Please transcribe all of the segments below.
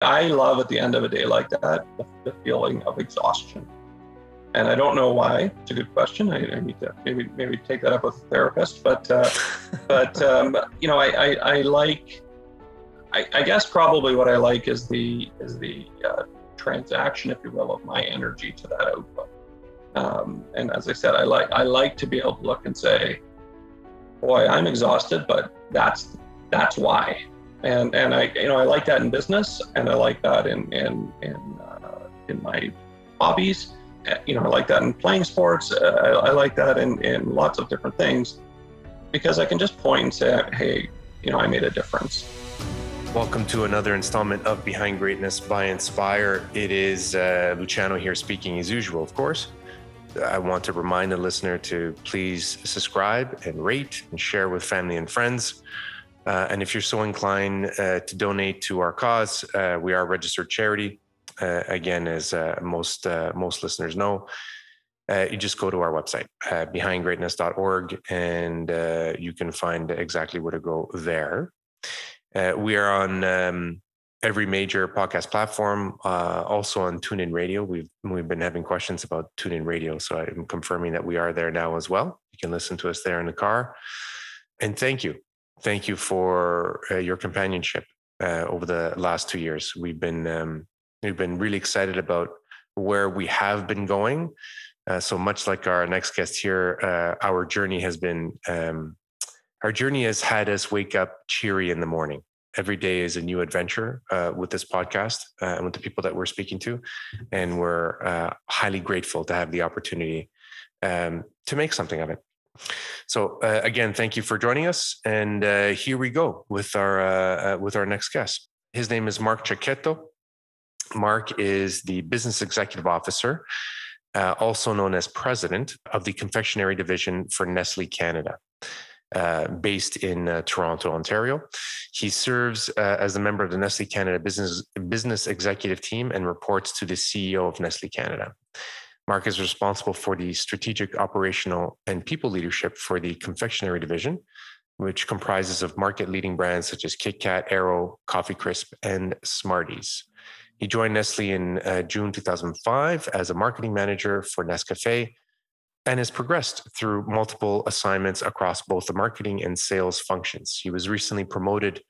I love at the end of a day like that, the feeling of exhaustion. And I don't know why. It's a good question. I need to maybe take that up with a therapist. I like. I guess probably what I like is the transaction, if you will, of my energy to that output. And as I said, I like to be able to look and say, boy, I'm exhausted, but that's why. And I like that in business, and I like that in my hobbies. I like that in playing sports. I like that in lots of different things, because I can just point and say, hey, I made a difference. Welcome to another installment of Behind Greatness by Inspire. It is Luciano here speaking as usual, of course. I want to remind the listener to please subscribe and rate and share with family and friends. And if you're so inclined to donate to our cause, we are a registered charity. Again, as most listeners know, you just go to our website, behindgreatness.org, and you can find exactly where to go there. We are on every major podcast platform, also on TuneIn Radio. We've been having questions about TuneIn Radio, so I'm confirming that we are there now as well. You can listen to us there in the car. And thank you for your companionship over the last 2 years. We've been really excited about where we have been going. So much like our next guest here, our journey has had us wake up cheery in the morning. Every day is a new adventure with this podcast and with the people that we're speaking to. And we're highly grateful to have the opportunity to make something of it. So again, thank you for joining us. And here we go with our next guest. His name is Mark Cecchetto. Mark is the Business Executive Officer, also known as President of the Confectionary Division for Nestle Canada. Based in Toronto, Ontario. He serves as a member of the Nestle Canada Business Executive Team and reports to the CEO of Nestle Canada. Mark is responsible for the strategic, operational, and people leadership for the Confectionary Division, which comprises of market-leading brands such as Kit Kat, Aero, Coffee Crisp, and Smarties. He joined Nestle in June 2005 as a marketing manager for Nescafé, and has progressed through multiple assignments across both the marketing and sales functions. He was recently promoted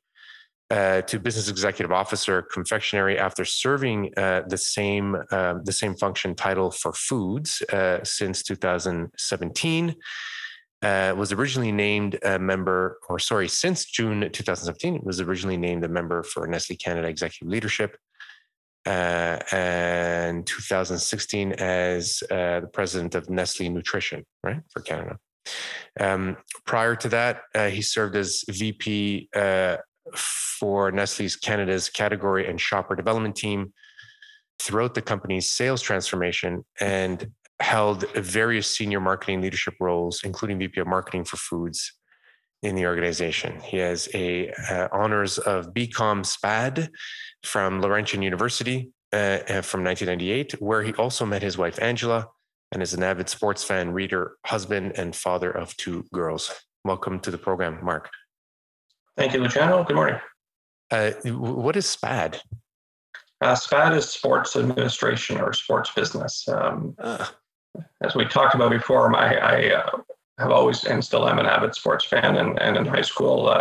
to Business Executive Officer, Confectionary, after serving the same function title for foods since 2017. Was originally named a member, since June 2017, was originally named a member for Nestle Canada Executive Leadership. And 2016 as the president of Nestle Nutrition, right, for Canada. Prior to that, he served as VP for Nestle's Canada's category and shopper development team throughout the company's sales transformation, and held various senior marketing leadership roles, including VP of Marketing for Foods in the organization. He has honors of BCom SPAD from Laurentian University from 1998, where he also met his wife, Angela, and is an avid sports fan, reader, husband, and father of 2 girls. Welcome to the program, Mark. Thank you, Luciano. Good morning. What is SPAD? SPAD is sports administration or sports business. As we talked about before, I have always and still am an avid sports fan, and in high school,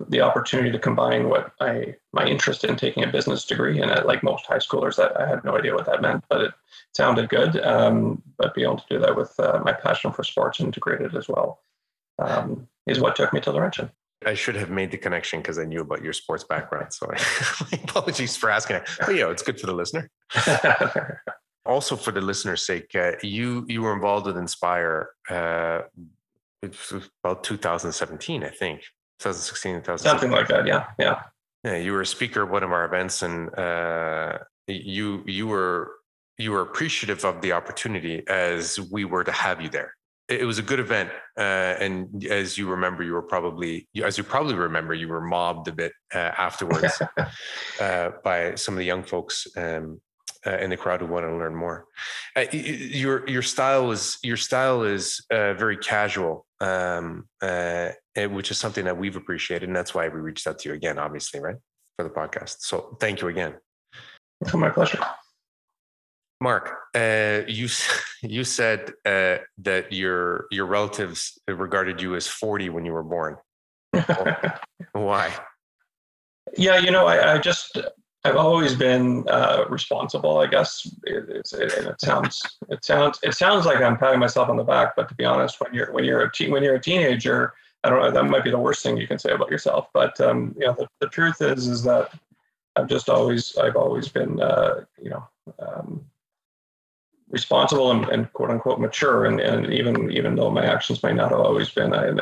the opportunity to combine my interest in taking a business degree, and like most high schoolers, I had no idea what that meant, but it sounded good. But being able to do that with my passion for sports integrated as well is what took me to Laurentian. I should have made the connection because I knew about your sports background. So apologies for asking it. But it's good for the listener. Also, for the listener's sake, you were involved with Inspire. It was about 2017, I think. 2016, 2017. Something like that, yeah. Yeah, you were a speaker at one of our events, and you were appreciative of the opportunity as we were to have you there. It was a good event, and as you probably remember, you were mobbed a bit afterwards by some of the young folks in the crowd who want to learn more. Your style is very casual, which is something that we've appreciated, and that's why we reached out to you again, obviously, right? for the podcast. So thank you again. My pleasure. Mark, you said that your relatives regarded you as 40 when you were born. Why? Yeah, I've always been responsible, I guess. It sounds like I'm patting myself on the back, but to be honest, when you're a teenager, I don't know, that might be the worst thing you can say about yourself. But the truth is that I've always been responsible and quote unquote mature, and even though my actions might not have always been, a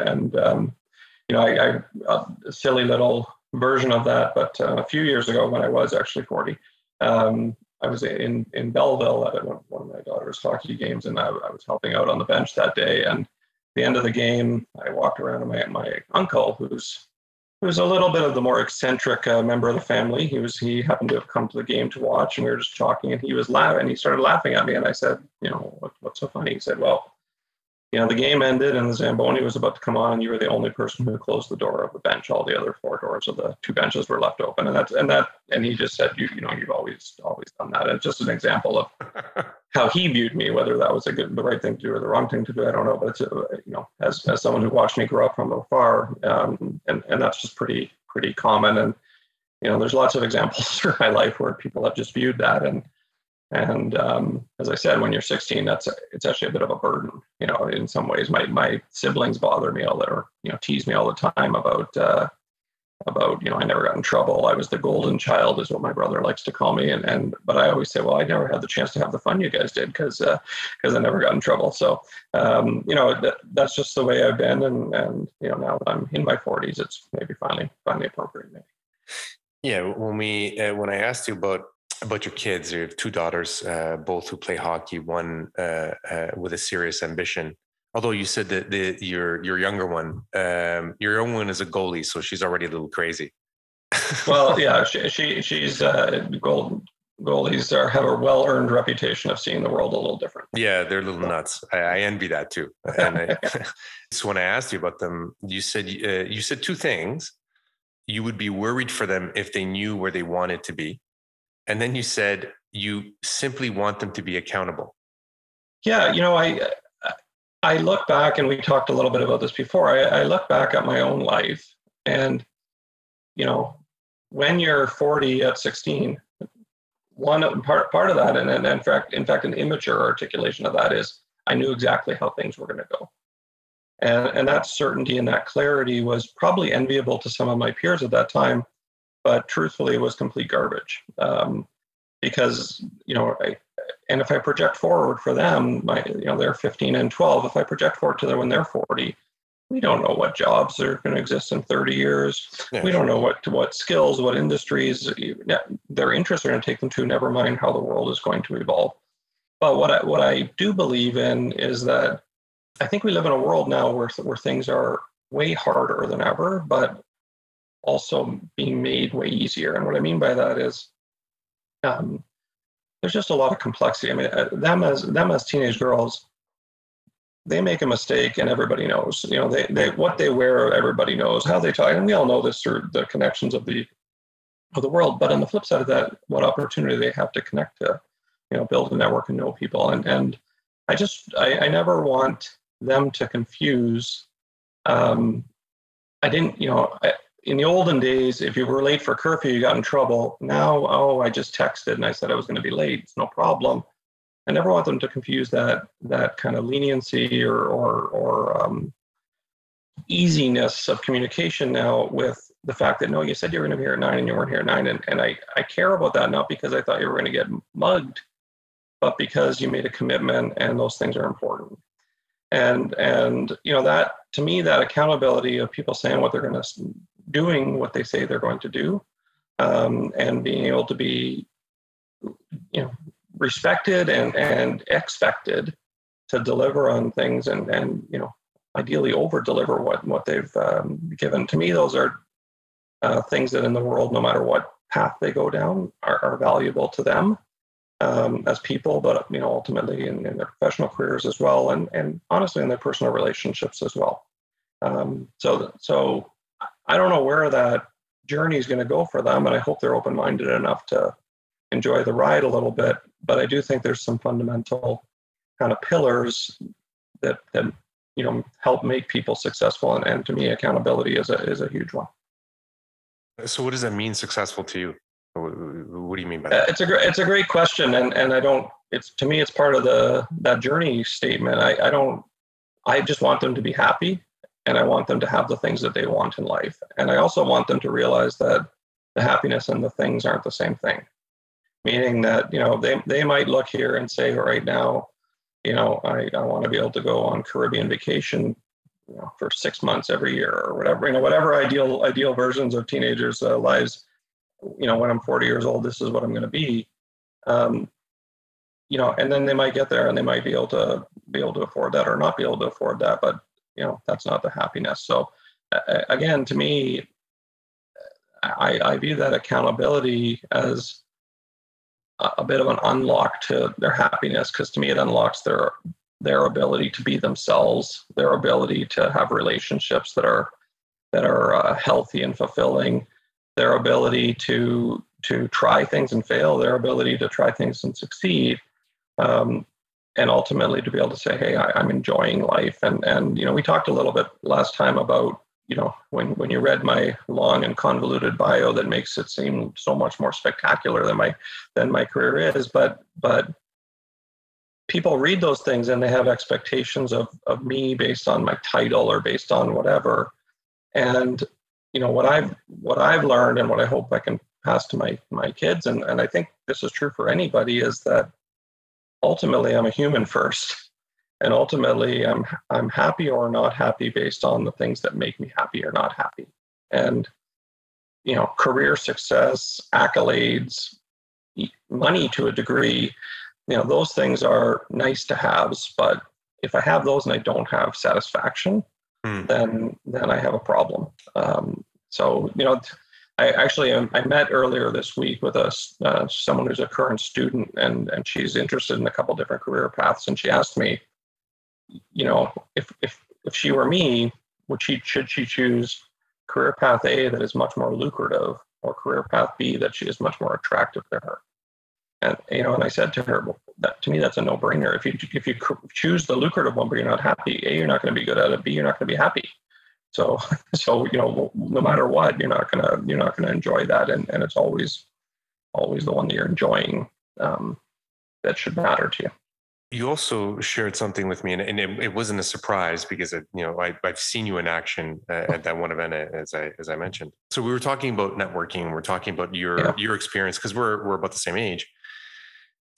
silly little version of that. But a few years ago, when I was actually 40, I was in Belleville at one of my daughter's hockey games, and I was helping out on the bench that day. And at the end of the game, I walked around, and my uncle, who's a little bit of the more eccentric member of the family. He happened to have come to the game to watch, and we were just talking, and he was laughing, and he started laughing at me. And I said, what's so funny? He said, well, the game ended and the Zamboni was about to come on, and you were the only person who closed the door of the bench. All the other 4 doors of the 2 benches were left open. And he just said, you've always done that. And it's just an example of how he viewed me, whether that was the right thing to do or the wrong thing to do, I don't know. But it's, as someone who watched me grow up from afar, and that's just pretty common. And there's lots of examples through my life where people have just viewed that. And as I said, when you're 16, it's actually a bit of a burden. In some ways, my siblings bother me tease me all the time about I never got in trouble. I was the golden child, is what my brother likes to call me. But I always say, well, I never had the chance to have the fun you guys did because I never got in trouble. So that's just the way I've been. And now that I'm in my 40s, it's maybe finally appropriate. Maybe. Yeah, when I asked you about your kids, you have 2 daughters, both who play hockey, one with a serious ambition. Although you said that your younger one is a goalie, so she's already a little crazy. Well, yeah, she's goalies have a well-earned reputation of seeing the world a little different. Yeah, they're a little nuts. I envy that too. And so when I asked you about them, you said 2 things. You would be worried for them if they knew where they wanted to be. And then you said you simply want them to be accountable. Yeah, I look back, and we talked a little bit about this before. I look back at my own life, and when you're 40 at 16, one part of that, and in fact, an immature articulation of that is I knew exactly how things were going to go, and that certainty and that clarity was probably enviable to some of my peers at that time. But truthfully, it was complete garbage, because and if I project forward for them, they're 15 and 12. If I project forward to them when they're 40, we don't know what jobs are going to exist in 30 years. Yeah. We don't know what skills, what industries their interests are going to take them to. Never mind how the world is going to evolve. But what I do believe in is that I think we live in a world now where things are way harder than ever, but also being made way easier. And what I mean by that is there's just a lot of complexity. I mean, them as teenage girls, they make a mistake and everybody knows. They what they wear, everybody knows. How they talk, and we all know this through the connections of the world. But on the flip side of that, what opportunity they have to connect to, build a network and know people. And I never want them to confuse. In the olden days, if you were late for curfew, you got in trouble. Now, I just texted and I said I was going to be late. It's no problem. I never want them to confuse that kind of leniency or easiness of communication now with the fact that, no, you said you were going to be here at 9 and you weren't here at 9. And I care about that, not because I thought you were going to get mugged, but because you made a commitment and those things are important. And that, to me, that accountability of people saying what they're going to doing what they say they're going to do, and being able to be, respected and expected to deliver on things and ideally over deliver what they've given. To me, those are things that in the world, no matter what path they go down, are valuable to them as people, but ultimately in their professional careers as well, and honestly in their personal relationships as well. So I don't know where that journey is going to go for them. And I hope they're open-minded enough to enjoy the ride a little bit. But I do think there's some fundamental kind of pillars that help make people successful. And to me, accountability is a huge one. So what does that mean, successful to you? What do you mean by that? It's a great question. And I don't, to me, it's part of that journey statement. I just want them to be happy, and I want them to have the things that they want in life. And I also want them to realize that the happiness and the things aren't the same thing. Meaning that, they might look here and say right now, I want to be able to go on Caribbean vacation, for 6 months every year or whatever, whatever ideal versions of teenagers' lives, when I'm 40 years old, this is what I'm going to be. And then they might get there and they might be able to afford that or not be able to afford that, but that's not the happiness. So again, to me, I view that accountability as a bit of an unlock to their happiness, because to me it unlocks their ability to be themselves, their ability to have relationships that are healthy and fulfilling, their ability to try things and fail, their ability to try things and succeed, and ultimately to be able to say, hey, I'm enjoying life. And we talked a little bit last time about when you read my long and convoluted bio that makes it seem so much more spectacular than my career is, but people read those things and they have expectations of me based on my title or based on whatever. And what I've learned and what I hope I can pass to my kids, and I think this is true for anybody, is that ultimately I'm a human first. And ultimately, I'm happy or not happy based on the things that make me happy or not happy. And, career success, accolades, money to a degree, those things are nice to haves. But if I have those and I don't have satisfaction, then I have a problem. I met earlier this week with someone who's a current student, and she's interested in a couple different career paths. And she asked me, if she were me, should she choose career path A that is much more lucrative, or career path B that she is much more attractive to her? And and I said to her, well, to me that's a no-brainer. If you choose the lucrative one but you're not happy, A, you're not going to be good at it. B, you're not going to be happy. So no matter what, you're not gonna enjoy that, and it's always the one that you're enjoying that should matter to you. You also shared something with me, and it wasn't a surprise because I've seen you in action at that one event, as I mentioned. So we were talking about networking, and we're talking about your experience, because we're about the same age.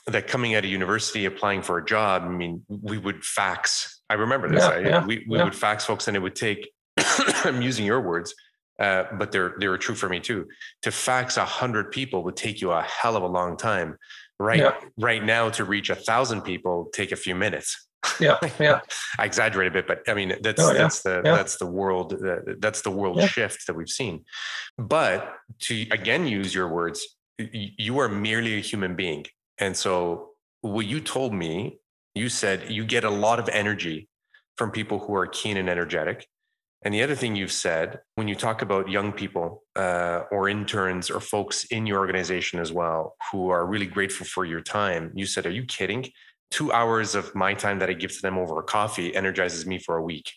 That coming out of university, applying for a job, I mean, we would fax. I remember this. We would fax folks, and it would take. I'm using your words, but they were true for me too. To fax 100 people would take you a hell of a long time. Right now, to reach 1,000 people take a few minutes. Yeah. I exaggerate a bit, but I mean that's the world shift that we've seen. But to again use your words, you are merely a human being, and so what you told me, you said you get a lot of energy from people who are keen and energetic. And the other thing you've said, when you talk about young people or interns or folks in your organization as well, who are really grateful for your time, you said, are you kidding? 2 hours of my time that I give to them over a coffee energizes me for a week.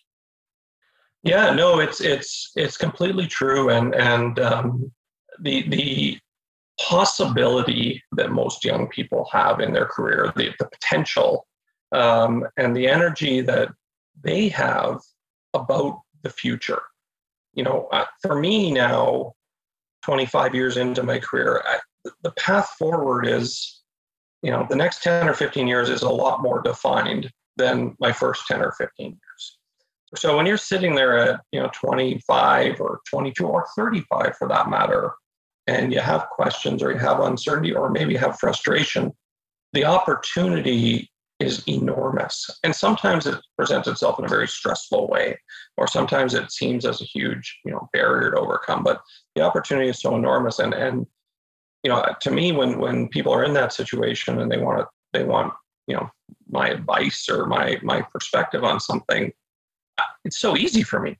Yeah, no, it's completely true. And the possibility that most young people have in their career, the potential and the energy that they have about the future. For me now, 25 years into my career, the path forward is, the next 10 or 15 years is a lot more defined than my first 10 or 15 years. So when you're sitting there at, 25 or 22 or 35 for that matter, and you have questions or you have uncertainty or maybe have frustration, the opportunity is enormous. And sometimes it presents itself in a very stressful way, or sometimes it seems as a huge, barrier to overcome. But the opportunity is so enormous. And to me, when people are in that situation and they want, my advice or my perspective on something, it's so easy for me.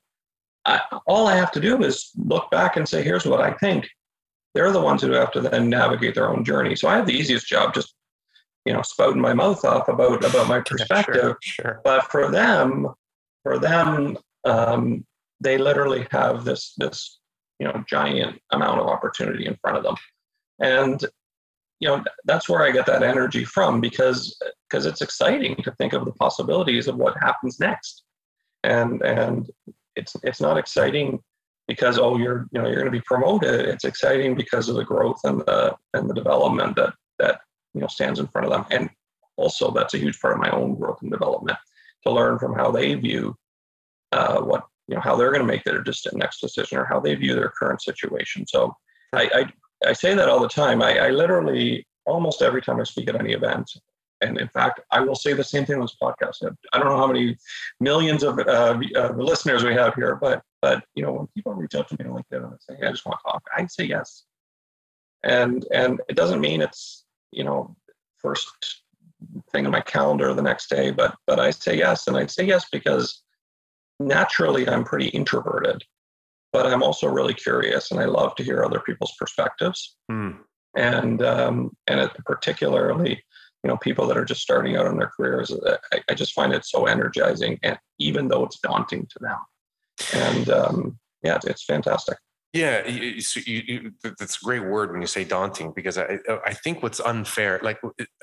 all I have to do is look back and say, here's what I think. They're the ones who have to then navigate their own journey. So I have the easiest job, just, spouting my mouth off about my perspective. Sure. But for them, they literally have this giant amount of opportunity in front of them. And, that's where I get that energy from, because it's exciting to think of the possibilities of what happens next. And it's not exciting because, you're going to be promoted. It's exciting because of the growth and the development that stands in front of them. And also, that's a huge part of my own growth and development, to learn from how they view how they're going to make their next decision, or how they view their current situation. So I say that all the time. I literally, almost every time I speak at any event, and in fact, I will say the same thing on this podcast. I don't know how many millions of listeners we have here, but when people reach out to me like that and say, "Hey, I just want to talk," I say yes. And it doesn't mean it's first thing on my calendar the next day, but I say yes, and I say yes because naturally I'm pretty introverted, but I'm also really curious, and I love to hear other people's perspectives. And particularly, people that are just starting out in their careers, I just find it so energizing, and even though it's daunting to them. And it's fantastic. Yeah, that's a great word when you say daunting, because I think what's unfair,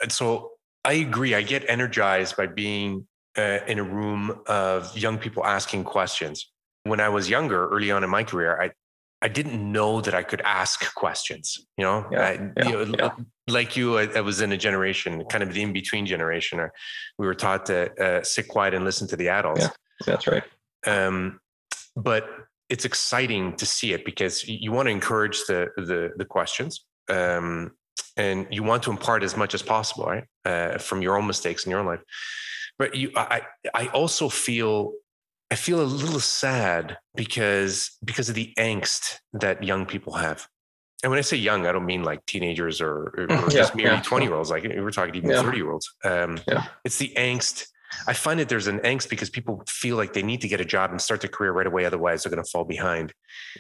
so I agree. I get energized by being in a room of young people asking questions. When I was younger, early on in my career, I didn't know that I could ask questions. Like you, I was in a generation, kind of the in-between generation, or we were taught to sit quiet and listen to the adults. Yeah, that's right. But it's exciting to see it, because you want to encourage the questions, and you want to impart as much as possible, right, from your own mistakes in your own life. But I also feel a little sad because of the angst that young people have. And when I say young, I don't mean like teenagers or just merely 20-year-olds. Like, we're talking even 30-year-olds. It's the angst. I find that there's an angst because people feel like they need to get a job and start their career right away. Otherwise, they're going to fall behind.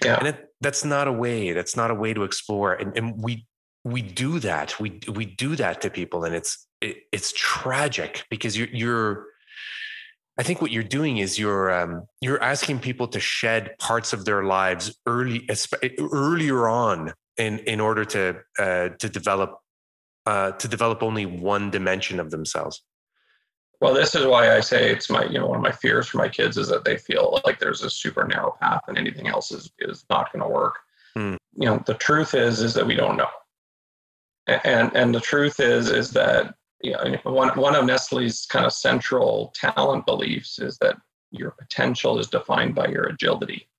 Yeah. And that's not a way. That's not a way to explore. And we do that. We do that to people, and it's tragic, because I think what you're doing is you're asking people to shed parts of their lives earlier on in order to develop only one dimension of themselves. Well, this is why I say it's one of my fears for my kids is that they feel like there's a super narrow path and anything else is not going to work. The truth is that we don't know. And the truth is that one of Nestle's kind of central talent beliefs is that your potential is defined by your agility.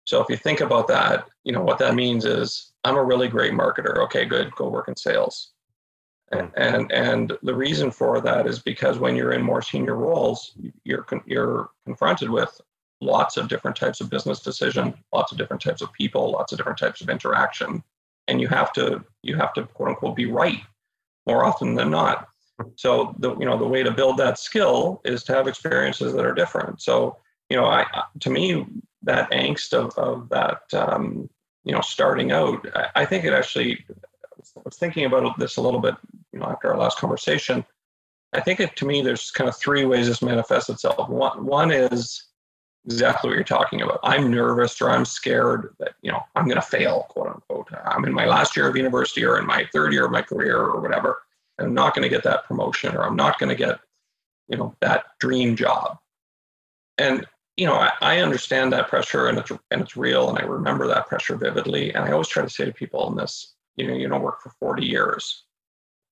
So if you think about that, what that means is, I'm a really great marketer. Okay, good. Go work in sales. And the reason for that is because when you're in more senior roles, you're confronted with lots of different types of business decision, lots of different types of people, lots of different types of interaction, and you have to quote unquote be right more often than not. So the way to build that skill is to have experiences that are different. So to me, that angst of that starting out, I think it actually. I was thinking about this a little bit, after our last conversation. I think to me, there's kind of three ways this manifests itself. One is exactly what you're talking about. I'm nervous, or I'm scared that, I'm going to fail, quote unquote. I'm in my last year of university, or in my third year of my career, or whatever. And I'm not going to get that promotion, or I'm not going to get, that dream job. And, I understand that pressure, and it's real. And I remember that pressure vividly. And I always try to say to people in this, you don't work for 40 years.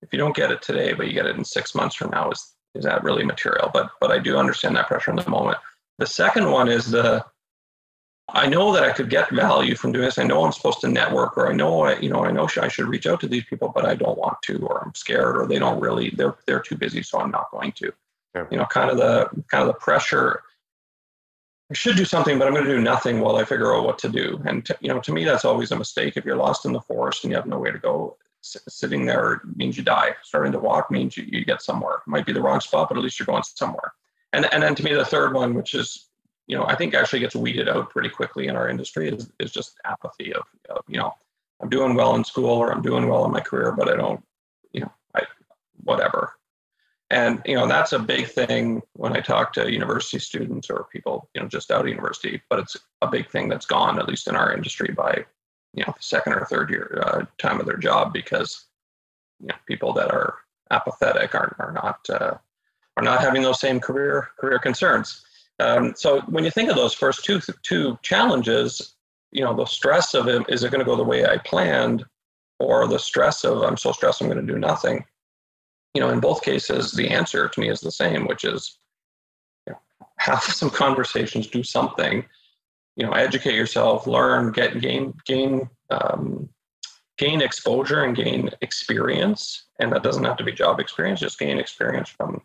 If you don't get it today, but you get it in 6 months from now, is that really material? But I do understand that pressure in the moment. The second one is I know that I could get value from doing this. I know I'm supposed to network, or I know I should reach out to these people, but I don't want to, or I'm scared, or they're too busy, so I'm not going to. Yeah. Kind of the pressure. I should do something, but I'm going to do nothing while I figure out what to do. And to me, that's always a mistake. If you're lost in the forest and you have nowhere to go, sitting there means you die. Starting to walk means you get somewhere. It might be the wrong spot, but at least you're going somewhere. And then to me, the third one, which is I think actually gets weeded out pretty quickly in our industry is just apathy of, I'm doing well in school or I'm doing well in my career, but I don't, whatever. And, that's a big thing when I talk to university students or people, just out of university, but it's a big thing that's gone, at least in our industry, by, the second or third year time of their job, because, people that are apathetic are not having those same career concerns. So when you think of those first two challenges, the stress of it, is it going to go the way I planned, or the stress of I'm so stressed I'm going to do nothing? In both cases, the answer to me is the same, which is, have some conversations, do something, educate yourself, learn, gain exposure and gain experience. And that doesn't have to be job experience, just gain experience from,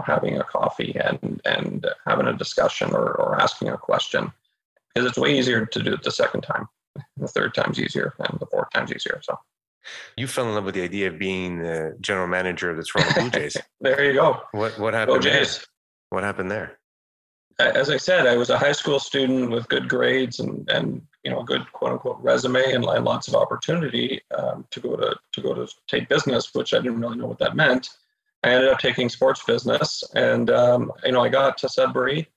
having a coffee and having a discussion or asking a question, because it's way easier to do it the second time. The third time's easier, and the fourth time's easier. So. You fell in love with the idea of being the general manager of the Toronto Blue Jays. There you go. What happened there? What happened there? As I said, I was a high school student with good grades and good quote unquote resume and lots of opportunity to go to take business, which I didn't really know what that meant. I ended up taking sports business, and I got to Sudbury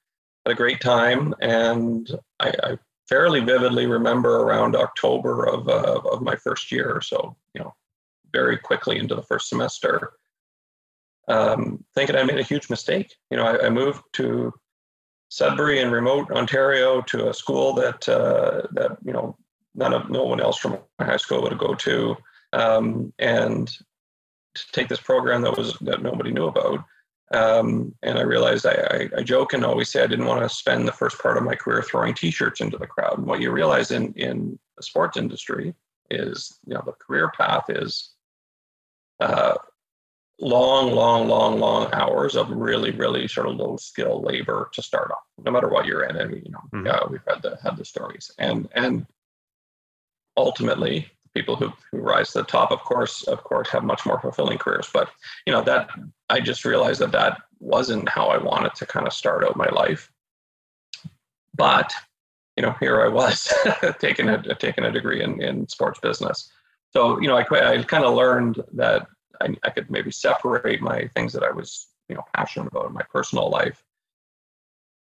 at a great time, and I fairly vividly remember around October of my first year, so very quickly into the first semester, thinking I made a huge mistake. I moved to Sudbury in remote Ontario to a school that no one else from my high school would go to, and to take this program that nobody knew about. And I realized I joke and always say I didn't want to spend the first part of my career throwing T-shirts into the crowd. And what you realize in the sports industry is, the career path is long hours of really, really sort of low skill labor to start off, no matter what you're in. And we've had the stories, and ultimately people who rise to the top, of course, have much more fulfilling careers. But that I just realized that wasn't how I wanted to kind of start out my life. But here I was taking a degree in sports business. So I kind of learned that I could maybe separate my things that I was passionate about in my personal life,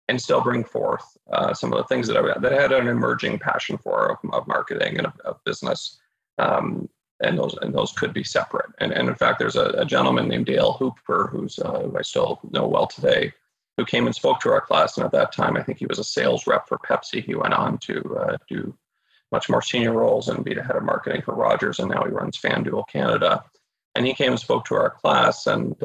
and still bring forth some of the things that I had an emerging passion for of marketing and of business. And those could be separate. And in fact, there's a gentleman named Dale Hooper, who I still know well today, who came and spoke to our class. And at that time, I think he was a sales rep for Pepsi. He went on to do much more senior roles and be the head of marketing for Rogers. And now he runs FanDuel Canada. And he came and spoke to our class and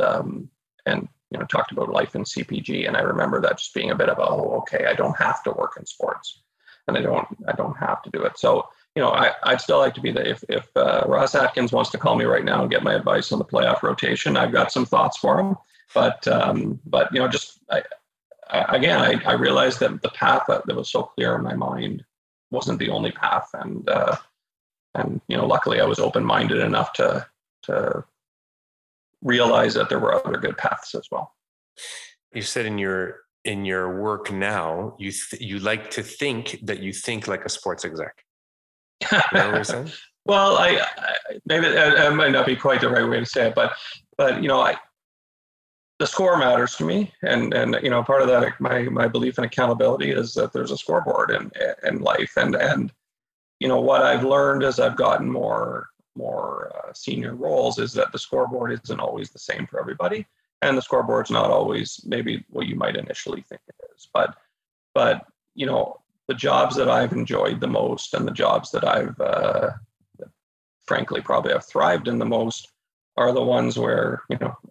talked about life in CPG. And I remember that just being a bit of okay, I don't have to work in sports, and I don't have to do it. So I'd still like to be there. If Ross Atkins wants to call me right now and get my advice on the playoff rotation, I've got some thoughts for him. But I realized that the path that was so clear in my mind wasn't the only path, and luckily I was open-minded enough to realize that there were other good paths as well. You said in your work now, you like to think that you think like a sports exec. Is that what you're saying? Well, I maybe that might not be quite the right way to say it, but the score matters to me, and part of that, my belief in accountability is that there's a scoreboard in life, and what I've learned as I've gotten more senior roles is that the scoreboard isn't always the same for everybody, and the scoreboard's not always maybe what you might initially think it is, but the jobs that I've enjoyed the most, and the jobs that I've frankly probably have thrived in the most, are the ones where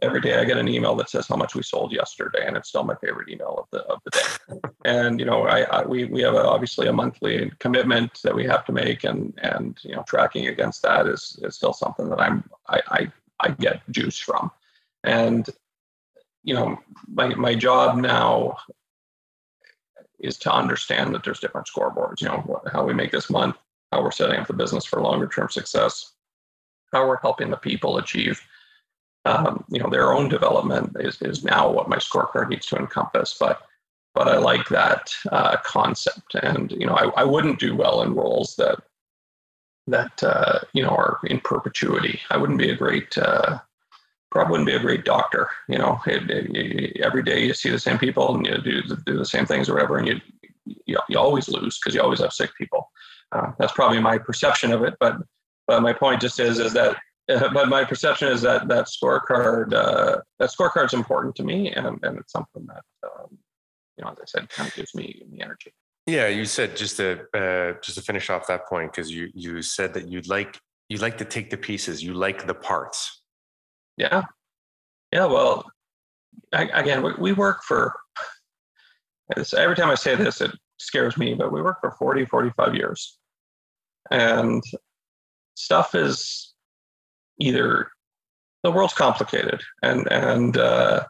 every day I get an email that says how much we sold yesterday, and it's still my favorite email of the day. And we have obviously a monthly commitment that we have to make, and tracking against that is still something that I get juice from. And my job now is to understand that there's different scoreboards, how we make this month, how we're setting up the business for longer term success, how we're helping the people achieve, their own development is now what my scorecard needs to encompass. But I like that concept. And, I wouldn't do well in roles that are in perpetuity. I wouldn't be a great, probably wouldn't be a great doctor. Every day you see the same people and you do the same things or whatever, and you always lose because you always have sick people. That's probably my perception of it, but my point just is that. But my perception is that scorecard's important to me, and it's something that as I said, kind of gives me the energy. Yeah, you said just to finish off that point, because you said that you like to take the pieces, you like the parts. Yeah. Well, we work for. Every time I say this, it scares me, but we work for 40, 45 years, and stuff is. Either the world's complicated, and to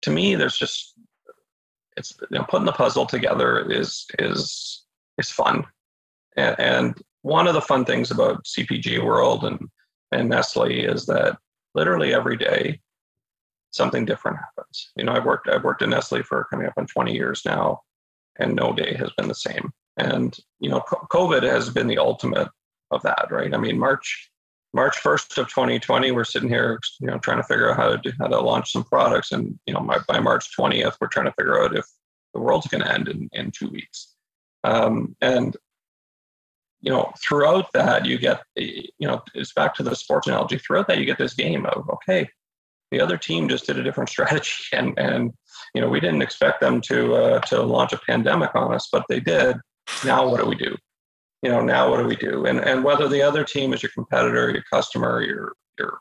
me, there's just putting the puzzle together is fun, and one of the fun things about CPG world and Nestle is that literally every day something different happens. I've worked at Nestle for coming up on 20 years now, and no day has been the same. And COVID has been the ultimate of that, right? I mean, March 1st of 2020, we're sitting here, trying to figure out how to launch some products, and by March 20th, we're trying to figure out if the world's going to end in 2 weeks. And throughout that, you get, it's back to the sports analogy. Throughout that, you get this game of, okay, the other team just did a different strategy, and we didn't expect them to launch a pandemic on us, but they did. Now what do we do? Now what do we do? And whether the other team is your competitor, your customer, your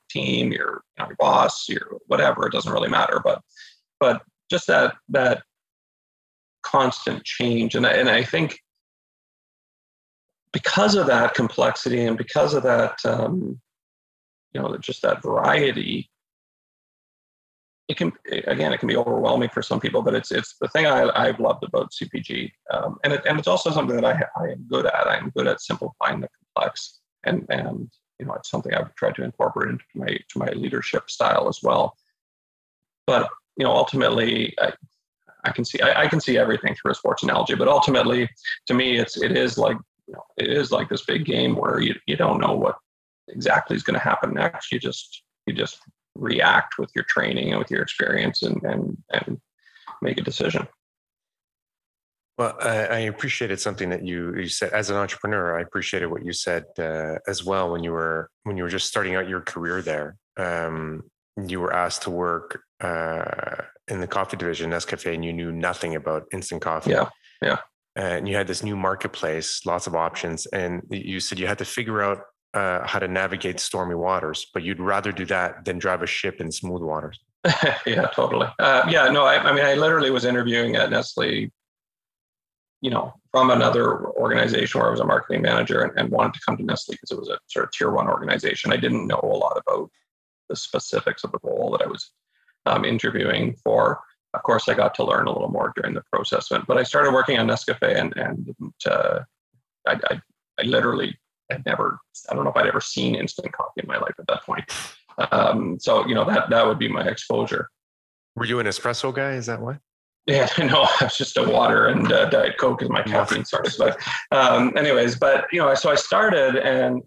team, your boss, your whatever, it doesn't really matter. But just that constant change, and I think because of that complexity and because of that, just that variety, it can be overwhelming for some people, but it's the thing I've loved about CPG, and it's also something that I am good at. I'm good at simplifying the complex, and it's something I've tried to incorporate into my leadership style as well. But ultimately, I can see everything through a sports analogy. But ultimately, to me, it is like this big game where you don't know what exactly is going to happen next. You just react with your training and with your experience and make a decision. Well, I appreciated something that you said as an entrepreneur. I appreciated what you said as well when you were just starting out your career there. You were asked to work in the coffee division, Nescafe, and you knew nothing about instant coffee. Yeah. And you had this new marketplace, lots of options, and you said you had to figure out how to navigate stormy waters, but you'd rather do that than drive a ship in smooth waters. Yeah, totally. I literally was interviewing at Nestle, from another organization where I was a marketing manager and wanted to come to Nestle because it was a sort of tier 1 organization. I didn't know a lot about the specifics of the role that I was interviewing for. Of course, I got to learn a little more during the process, but I started working on Nescafe and I literally I don't know if I'd ever seen instant coffee in my life at that point. So that would be my exposure. Were you an espresso guy? Is that why? Yeah, no, I was just a water and Diet Coke is my caffeine source. But anyways, so I started and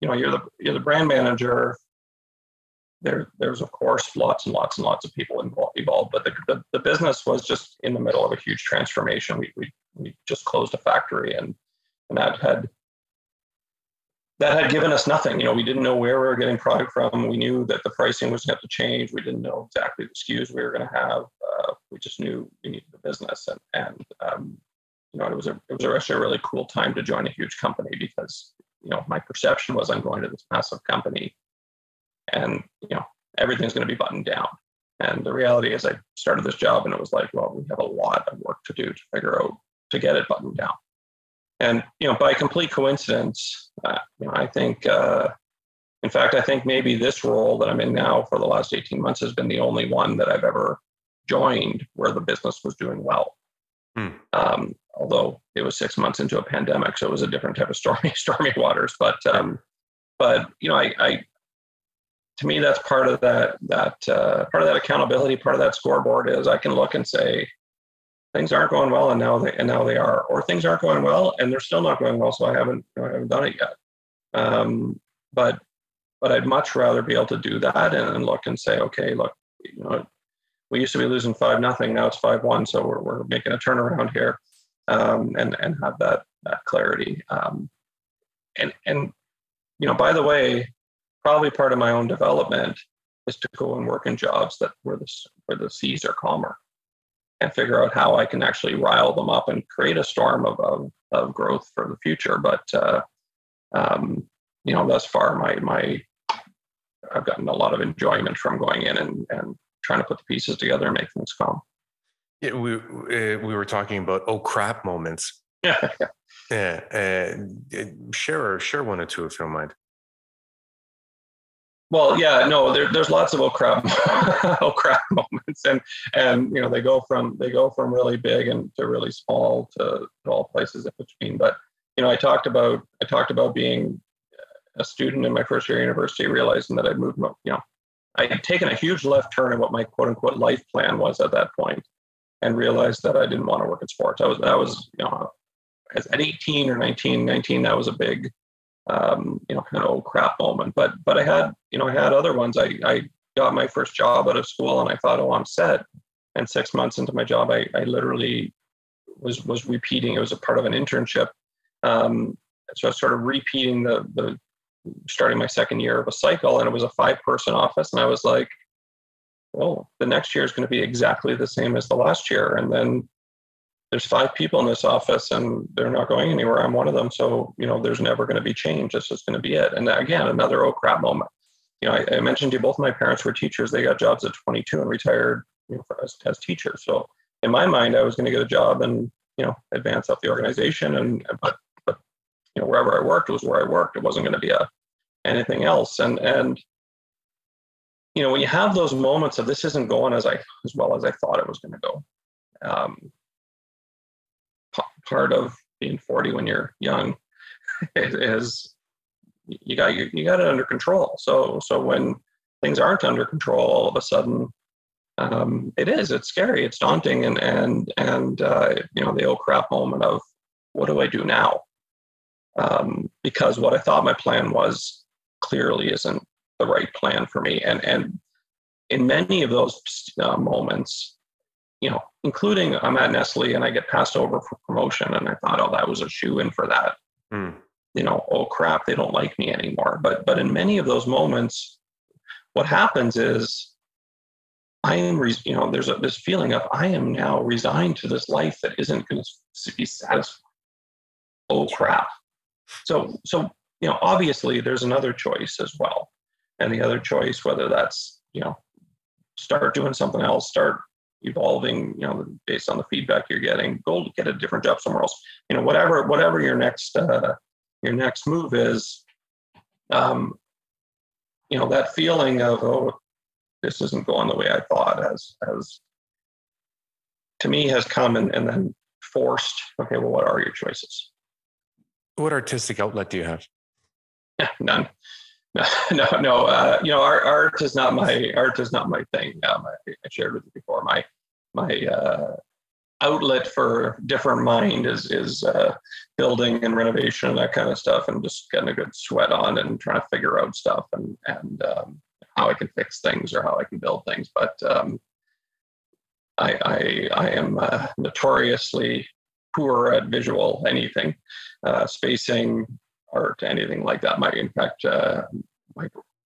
you're the brand manager. There's of course lots and lots and lots of people involved, but the business was just in the middle of a huge transformation. We just closed a factory and that had given us nothing. We didn't know where we were getting product from. We knew that the pricing was going to have to change. We didn't know exactly the SKUs we were going to have. We just knew we needed the business, and it was actually a really cool time to join a huge company because my perception was I'm going to this massive company, and everything's going to be buttoned down. And the reality is, I started this job, and it was like, well, we have a lot of work to do to figure out to get it buttoned down. And by complete coincidence, I think, in fact, I think maybe this role that I'm in now for the last 18 months has been the only one that I've ever joined where the business was doing well. Although it was 6 months into a pandemic, so it was a different type of stormy waters. But to me, that's part of that part of that accountability, part of that scoreboard is I can look and say things aren't going well, and now they are, or things aren't going well and they're still not going well, so I haven't done it yet. But I'd much rather be able to do that and look and say, okay, look, we used to be losing 5-0, now it's 5-1, so we're making a turnaround here, and have that clarity. And by the way, probably part of my own development is to go and work in jobs where the seas are calmer, and figure out how I can actually rile them up and create a storm of growth for the future. But thus far, I've gotten a lot of enjoyment from going in and trying to put the pieces together and make things calm. Yeah, we were talking about oh crap moments. Yeah. Yeah. Share one or two if you don't mind. Well, yeah, no, there's lots of oh crap moments, and they go from really big and to really small to all places in between. But I talked about being a student in my first year of university, realizing that I'd moved. I had taken a huge left turn in what my quote unquote life plan was at that point, and realized that I didn't want to work in sports. That was at 18 or 19, that was a big kind of oh crap moment. But I had other ones. I got my first job out of school and I thought, oh, I'm set. And 6 months into my job, I literally was repeating. It was a part of an internship. So I started repeating the starting my second year of a cycle, and it was a 5-person office. And I was like, well, the next year is going to be exactly the same as the last year. And then there's 5 people in this office and they're not going anywhere. I'm one of them. So, there's never going to be change. This is going to be it. And again, another oh crap moment. I mentioned to you, both my parents were teachers. They got jobs at 22 and retired as teachers. So in my mind, I was going to get a job and, advance up the organization. But wherever I worked was where I worked. It wasn't going to be anything else. And when you have those moments of this isn't going as well as I thought it was going to go, part of being 40 when you're young is you got it under control. So when things aren't under control, all of a sudden, it's scary, it's daunting, and the oh crap moment of what do I do now? Because what I thought my plan was clearly isn't the right plan for me. And in many of those moments, including I'm at Nestle and I get passed over for promotion, and I thought, oh, that was a shoe-in for that. Oh crap, they don't like me anymore. But in many of those moments, what happens is I am, there's this feeling of I am now resigned to this life that isn't going to be satisfying. Oh crap. So obviously there's another choice as well. And the other choice, whether that's, start doing something else, start evolving, based on the feedback you're getting, go get a different job somewhere else, whatever your next move is, that feeling of, oh, this isn't going the way I thought has to me has come and then forced, okay, well, what are your choices? What artistic outlet do you have? None. No. Art is not my thing. I shared with you before. My outlet for different mind is building and renovation and that kind of stuff, and just getting a good sweat on and trying to figure out stuff and how I can fix things or how I can build things. But I am notoriously poor at visual anything, spacing, art, anything like that.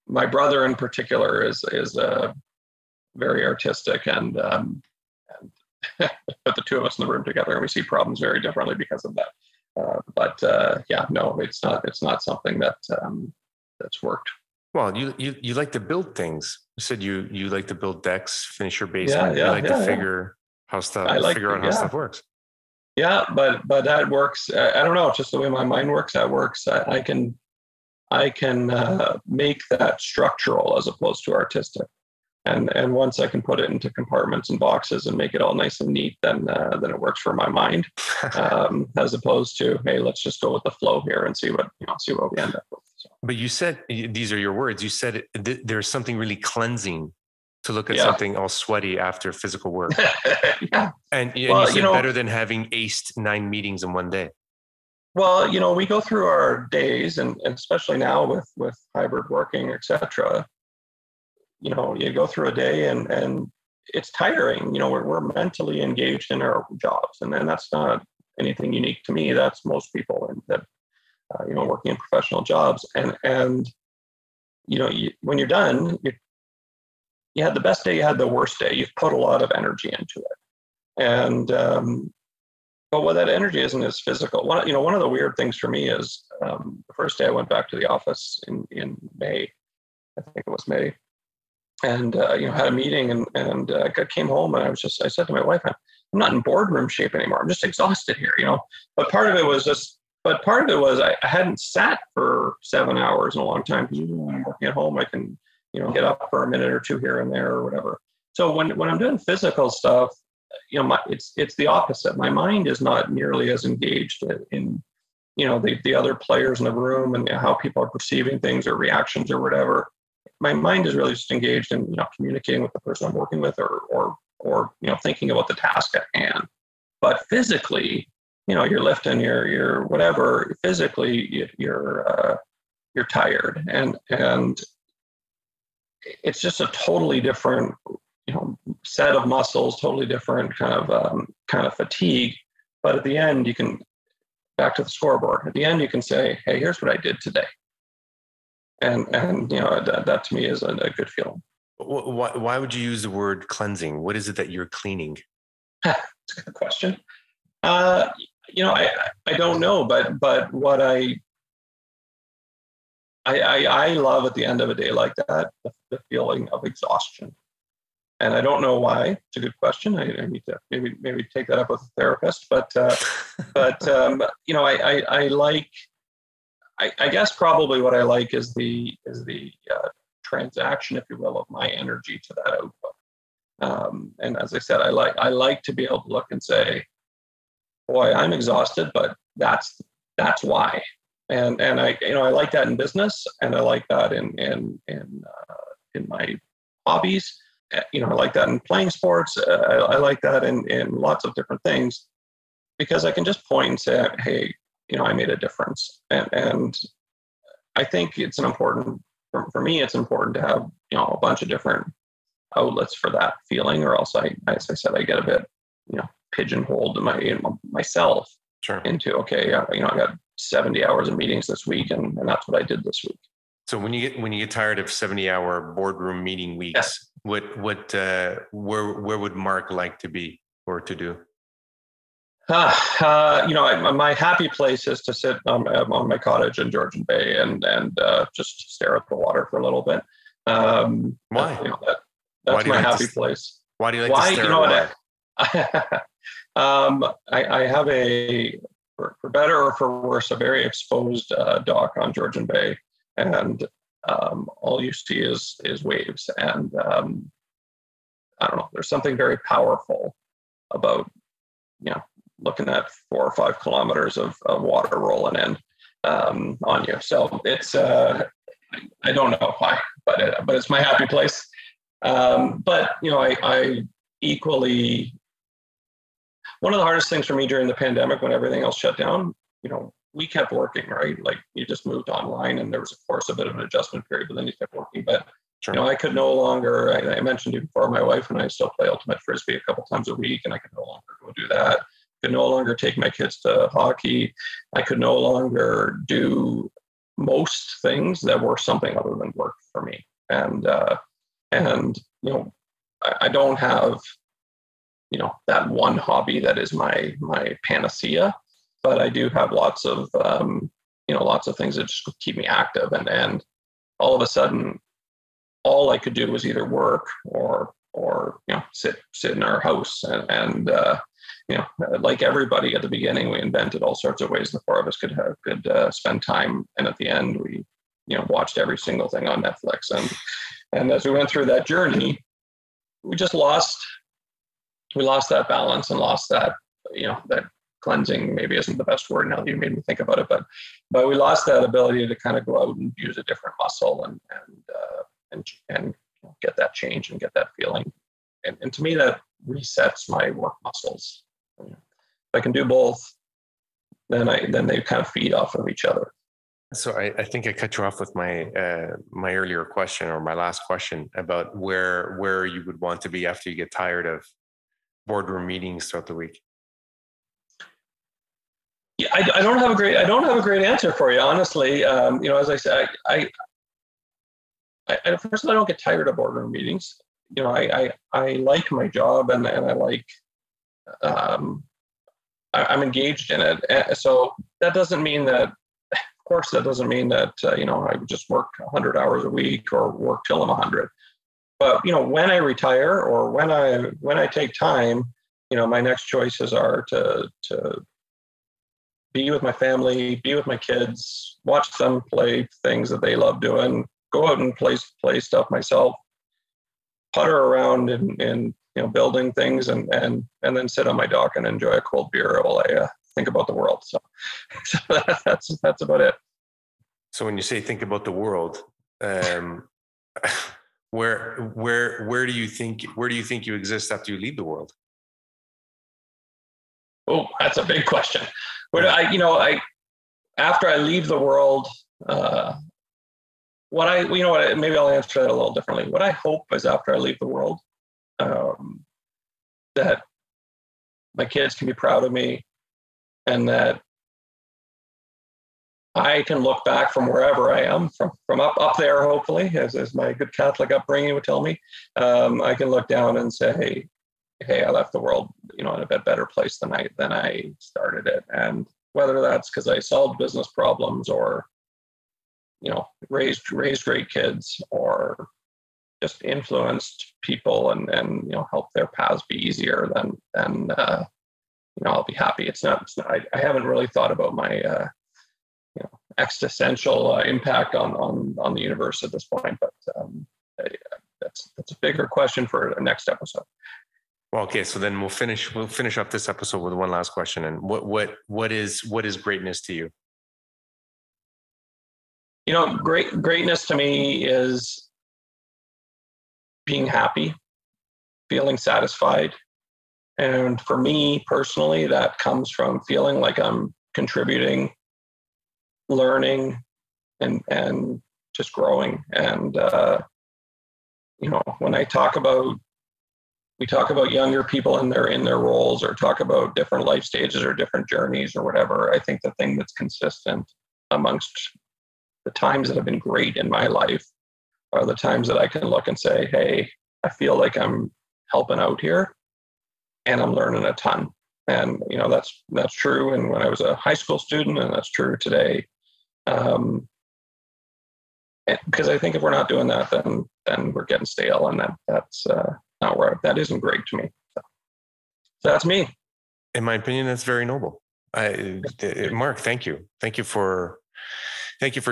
My brother in particular is very artistic, and put the two of us in the room together and we see problems very differently because of that. It's not something that's worked. Well, you like to build things. You said you like to build decks, finish your basement. You like to figure out how stuff works. Yeah, but that works. I don't know, just the way my mind works, that works. I can make that structural as opposed to artistic. And once I can put it into compartments and boxes and make it all nice and neat, then it works for my mind, as opposed to, hey, let's just go with the flow here and see what we end up with. But you said, these are your words, you said there's something really cleansing to look at Yeah. something all sweaty after physical work. Yeah. And Well, you said better than having aced 9 meetings in one day. Well, we go through our days, and especially now with hybrid working, et cetera, you go through a day and it's tiring. We're mentally engaged in our jobs, and then that's not anything unique to me. That's most people that working in professional jobs. And when you're done, you had the best day, you had the worst day. You've put a lot of energy into it, and but what that energy isn't is physical. One of the weird things for me is the first day I went back to the office in May, I think it was May, and had a meeting, and I came home, and I said to my wife, I'm not in boardroom shape anymore. I'm just exhausted here, But part of it was I hadn't sat for 7 hours in a long time, because when I'm working at home, I can get up for a minute or two here and there or whatever. So when I'm doing physical stuff, it's the opposite. My mind is not nearly as engaged in the other players in the room and how people are perceiving things or reactions or whatever. My mind is really just engaged in communicating with the person I'm working with, or thinking about the task at hand. But physically, you're lifting, you're whatever. Physically, you're tired, and it's just a totally different set of muscles, totally different kind of fatigue. But at the end, you can, back to the scoreboard. At the end, you can say, "Hey, here's what I did today," and that to me is a good feeling. Why would you use the word cleansing? What is it that you're cleaning? It's a good question. I don't know, but what I love at the end of a day like that, the feeling of exhaustion. And I don't know why. It's a good question. I need to maybe take that up with a therapist. But I guess probably what I like is the transaction, if you will, of my energy to that output. And as I said, I like to be able to look and say, boy, I'm exhausted, but that's why. And I like that in business, and I like that in my hobbies. I like that in playing sports. I like that in lots of different things, because I can just point and say, hey, I made a difference. And I think it's important, for me, it's important to have, a bunch of different outlets for that feeling, or else as I said, I get a bit, pigeonholed in myself. Sure. Into, okay, I got 70 hours of meetings this week, and that's what I did this week. So when you get tired of 70-hour boardroom meeting weeks, where would Mark like to be or to do? My happy place is to sit on my cottage in Georgian Bay and just stare at the water for a little bit. Why? That's my happy place. Why do you like to stare at water? I have for better or for worse, a very exposed dock on Georgian Bay, and all you see is waves. And I don't know, there's something very powerful about looking at 4 or 5 kilometers of water rolling in on you. So it's I don't know why, but it's my happy place. But I equally, one of the hardest things for me during the pandemic, when everything else shut down, we kept working, right? Like, you just moved online, and there was, of course, a bit of an adjustment period, but then you kept working. But sure. I could no longer, I mentioned you before, my wife and I still play ultimate frisbee a couple times a week, and I could no longer go do that. I could no longer take my kids to hockey. I could no longer do most things that were something other than work for me. And I don't have that one hobby that is my panacea, but I do have lots of things that just keep me active. And all of a sudden, all I could do was either work or sit in our house. And like everybody at the beginning, we invented all sorts of ways the 4 of us could spend time. And at the end, we watched every single thing on Netflix. And as we went through that journey, we just lost that balance, and lost that cleansing maybe isn't the best word now that you made me think about it, but we lost that ability to kind of go out and use a different muscle and get that change and get that feeling. And to me, that resets my work muscles. If I can do both, then they kind of feed off of each other. So I think I cut you off with my my earlier question, or my last question, about where you would want to be after you get tired of boardroom meetings throughout the week. Yeah, I don't have a great answer for you, honestly. As I said, I first of all, I don't get tired of boardroom meetings. I like my job, and I like I'm engaged in it. So that doesn't mean that. Of course, that doesn't mean that I would just work 100 hours a week or work till I'm 100. But when I retire or when I take time, my next choices are to be with my family, be with my kids, watch them play things that they love doing, go out and play stuff myself, putter around in building things, and then sit on my dock and enjoy a cold beer while I think about the world. So that's about it. So when you say think about the world, where do you think you exist after you leave the world? Oh, that's a big question. Where after I leave the world, maybe I'll answer that a little differently. What I hope is after I leave the world, that my kids can be proud of me, and that I can look back from wherever I am, from up there, hopefully, as my good Catholic upbringing would tell me. I can look down and say, hey, I left the world, in a bit better place than I started it. And whether that's because I solved business problems, or, raised great kids, or just influenced people and helped their paths be easier, then I'll be happy. It's not. I haven't really thought about my existential impact on the universe at this point, but that's a bigger question for the next episode. Well, okay, so then we'll finish up this episode with one last question. And what is greatness to you? Greatness to me is being happy, feeling satisfied. And for me personally, that comes from feeling like I'm contributing, learning, and just growing. And when we talk about younger people in their roles, or talk about different life stages or different journeys or whatever, I think the thing that's consistent amongst the times that have been great in my life are the times that I can look and say, hey, I feel like I'm helping out here, and I'm learning a ton. And that's true. And when I was a high school student, and that's true today. Because I think if we're not doing that, then we're getting stale, and that's not where that isn't great to me. So that's me. In my opinion, that's very noble. Mark, thank you for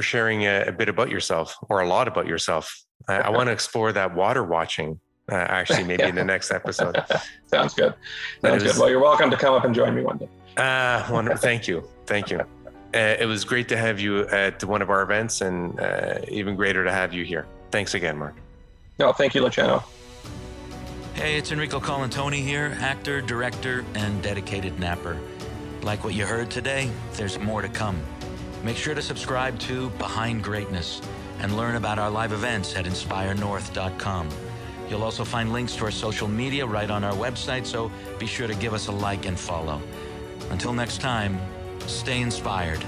sharing a bit about yourself, or a lot about yourself. I want to explore that water watching. Actually, maybe in the next episode. Sounds good. Good. Well, you're welcome to come up and join me one day. Thank you. It was great to have you at one of our events, and even greater to have you here. Thanks again, Mark. No, thank you, Luciano. Hey, it's Enrico Colantoni here, actor, director, and dedicated napper. Like what you heard today, there's more to come. Make sure to subscribe to Behind Greatness and learn about our live events at inspirenorth.com. You'll also find links to our social media right on our website, so be sure to give us a like and follow. Until next time, stay inspired.